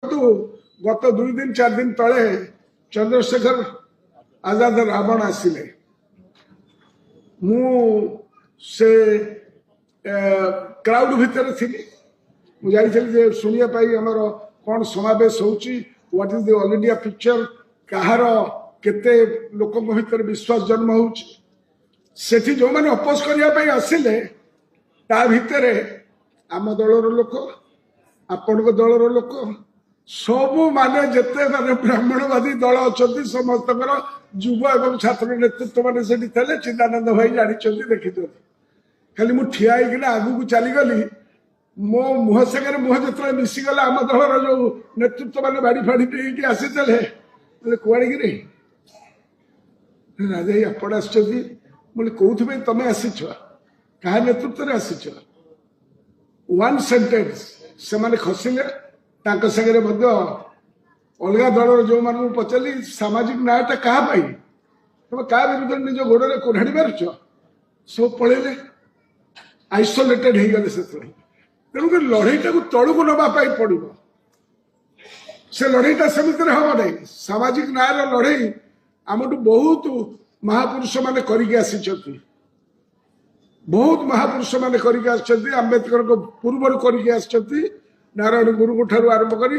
गत 2 दिन 4 दिन तले चंद्रशेखर आजाद रावण आसिले से क्राउड भितर थी मुझे शुणापी आमर कौन समावेश होची what is the all India picture कहार केते लोक भीतर विश्वास जन्म होची सेठी जो माने अपोज करने आसिले ता भितर आम दलर लोक आपण दलर लोक सबु माने जिते माने ब्राह्मणवादी दल अच्छा समस्त युव एवं छात्र नेतृत्व मैंने चिदानंद भाई जानते देखी खाली मुझे ठिया आगू को चलीगली मो मुह सागर मुह जो मिसीगला आम दलर जो नेतृत्व मैंने बाड़ी फाड़ी आसी कौड़ कि राजा आपण आसुँच तुम आसीच क्या नेतृत्व आसीच वन सेंटेंस से माने खसिले सागरे अलग दल जो मान पचारि सामाजिक न्यायटा क्या तुम क्या विरुद्ध निज गोड़े कोढ़ाड़ी मारुच सब पलैले आइसोलेटेड हो गले से तेणुक लड़ईटा को तलू को नापी पड़ो से लड़ईटा सेमती हम ना सामाजिक न्याय लड़ई आम बहुत महापुरुष मैंने करके बहुत महापुरुष मैंने करके आम्बेडकर पूर्व करके नारायण गुरु ठार आरंभ कर